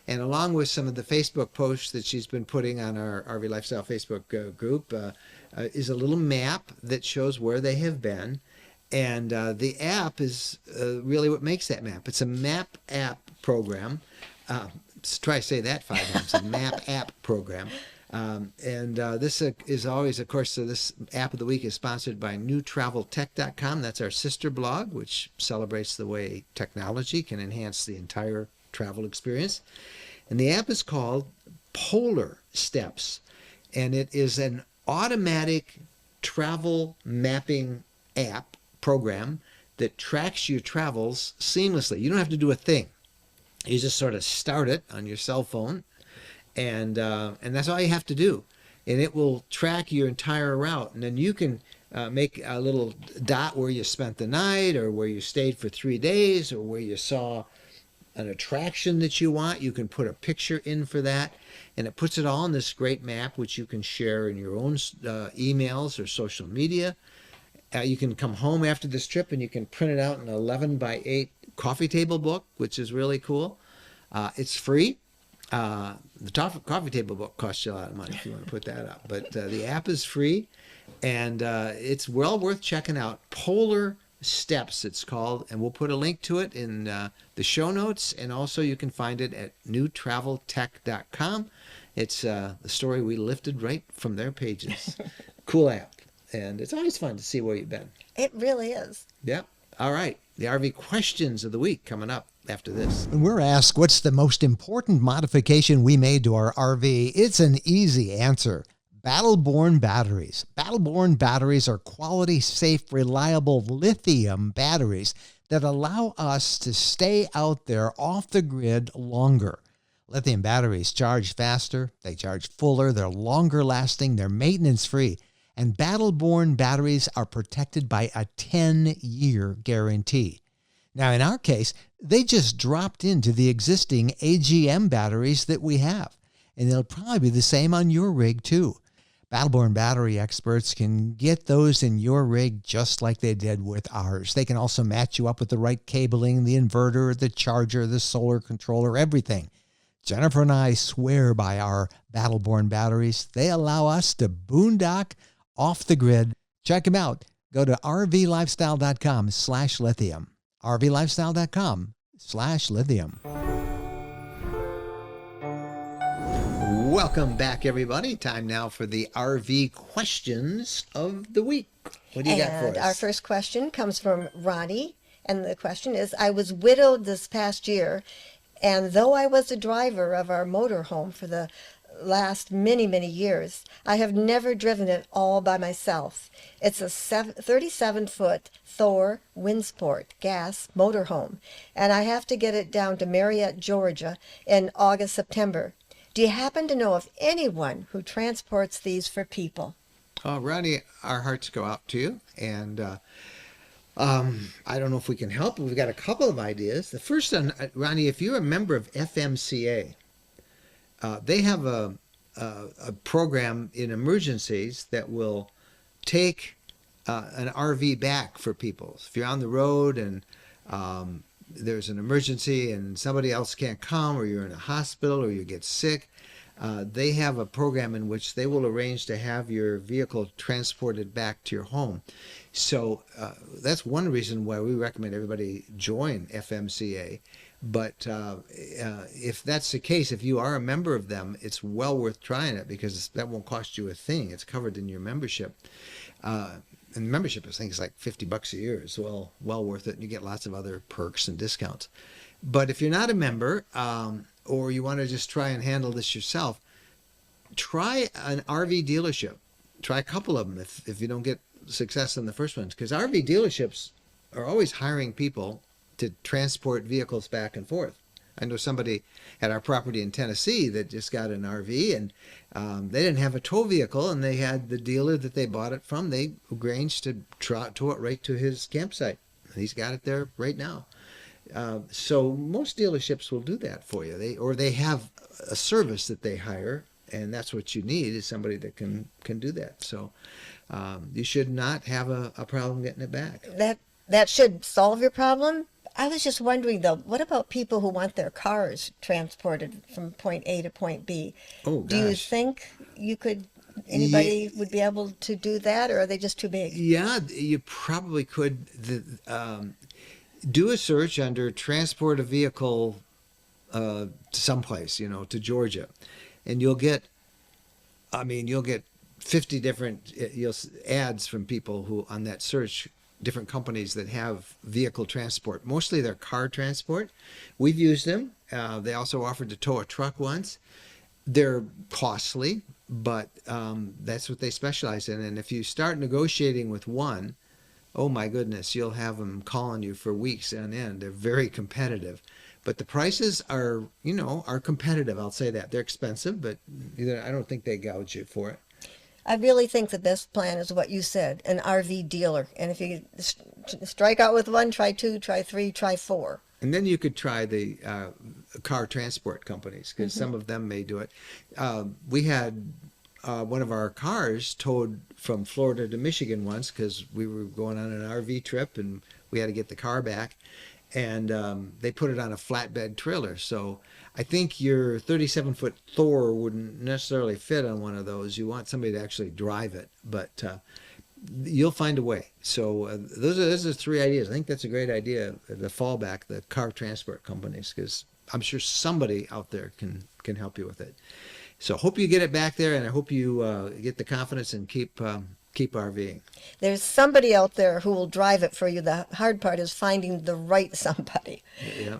And along with some of the Facebook posts that she's been putting on our RV Lifestyle Facebook group is a little map that shows where they have been. And the app is really what makes that map. It's a map app program. Try to say that 5 times, a map app program. This is always, of course, so this app of the week is sponsored by newtraveltech.com. That's our sister blog, which celebrates the way technology can enhance the entire travel experience. And the app is called Polarsteps, and it is an automatic travel mapping app program that tracks your travels seamlessly. You don't have to do a thing. You just sort of start it on your cell phone, and that's all you have to do, and it will track your entire route. And then you can make a little dot where you spent the night, or where you stayed for 3 days, or where you saw an attraction that you want. You can put a picture in for that, and it puts it all in this great map, which you can share in your own emails or social media. You can come home after this trip and you can print it out in an 11 by 8 coffee table book, which is really cool. It's free. The coffee table book costs you a lot of money if you want to put that up. But the app is free, and it's well worth checking out. Polar Steps, it's called, and we'll put a link to it in the show notes, and also you can find it at newtraveltech.com. It's the story we lifted right from their pages. Cool app, and it's always fun to see where you've been. It really is. Yep. All right. The RV questions of the week coming up after this. When we're asked what's the most important modification we made to our RV, it's an easy answer. Battle-Born batteries. Battle-Born batteries are quality, safe, reliable lithium batteries that allow us to stay out there off the grid longer. Lithium batteries charge faster, they charge fuller, they're longer lasting, they're maintenance free, and Battle-Born batteries are protected by a 10-year guarantee. Now, in our case, they just dropped into the existing AGM batteries that we have, and they'll probably be the same on your rig too. Battle-Born battery experts can get those in your rig just like they did with ours. They can also match you up with the right cabling, the inverter, the charger, the solar controller, everything. Jennifer and I swear by our Battle-Born batteries. They allow us to boondock off the grid. Check them out. Go to rvlifestyle.com/lithium. rvlifestyle.com/lithium. Welcome back, everybody. Time now for the RV questions of the week. What do you got for us? Our first question comes from Ronnie, and the question is, I was widowed this past year, and though I was the driver of our motorhome for the last many, many years, I have never driven it all by myself. It's a 37-foot Thor Windsport gas motorhome, and I have to get it down to Marietta, Georgia in August, September. Do you happen to know of anyone who transports these for people? Ronnie, our hearts go out to you, and I don't know if we can help, but we've got a couple of ideas. The first one, Ronnie, if you're a member of FMCA, they have a program in emergencies that will take an RV back for people. If you're on the road and there's an emergency and somebody else can't come, or you're in a hospital, or you get sick, they have a program in which they will arrange to have your vehicle transported back to your home. So that's one reason why we recommend everybody join FMCA. But if that's the case, if you are a member of them, it's well worth trying it, because that won't cost you a thing. It's covered in your membership. And membership, I think, is like $50 a year. It's well worth it, and you get lots of other perks and discounts. But if you're not a member, or you want to just try and handle this yourself, try an RV dealership. Try a couple of them if you don't get success in the first ones, because RV dealerships are always hiring people to transport vehicles back and forth. I know somebody at our property in Tennessee that just got an RV, and they didn't have a tow vehicle, and they had the dealer that they bought it from. They arranged to tow it right to his campsite. He's got it there right now. So most dealerships will do that for you. They have a service that they hire, and that's what you need, is somebody that can do that. So you should not have a problem getting it back. That should solve your problem. I was just wondering, though, what about people who want their cars transported from point A to point B? Oh, gosh. Do you think anybody would be able to do that, or are they just too big? Yeah, you probably could. Do a search under transport a vehicle to someplace, to Georgia, and you'll get I mean, you'll get 50 different ads from people who on that search, different companies that have vehicle transport. Mostly they're car transport. We've used them. They also offered to tow a truck once. They're costly, but that's what they specialize in. And if you start negotiating with one, oh my goodness, you'll have them calling you for weeks on end. They're very competitive. But the prices are, are competitive. I'll say that. They're expensive, but I don't think they gouge you for it. I really think the best plan is what you said, an RV dealer. And if you strike out with one, try two, try three, try four. And then you could try the car transport companies, because some of them may do it. We had one of our cars towed from Florida to Michigan once because we were going on an RV trip and we had to get the car back. And they put it on a flatbed trailer. So I think your 37-foot Thor wouldn't necessarily fit on one of those. You want somebody to actually drive it, but you'll find a way. So those are three ideas. I think that's a great idea, the fallback, the car transport companies, because I'm sure somebody out there can help you with it. So hope you get it back there, and I hope you get the confidence and keep RVing. There's somebody out there who will drive it for you. The hard part is finding the right somebody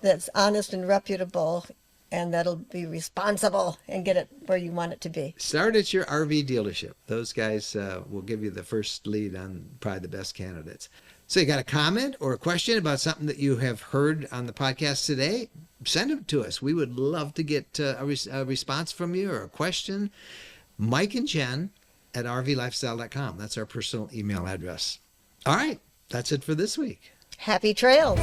that's honest and reputable and that'll be responsible and get it where you want it to be. Start at your RV dealership. Those guys will give you the first lead on probably the best candidates. So you got a comment or a question about something that you have heard on the podcast today? Send them to us. We would love to get a response from you or a question. Mike and Jen at rvlifestyle.com. That's our personal email address. All right, that's it for this week. Happy trails.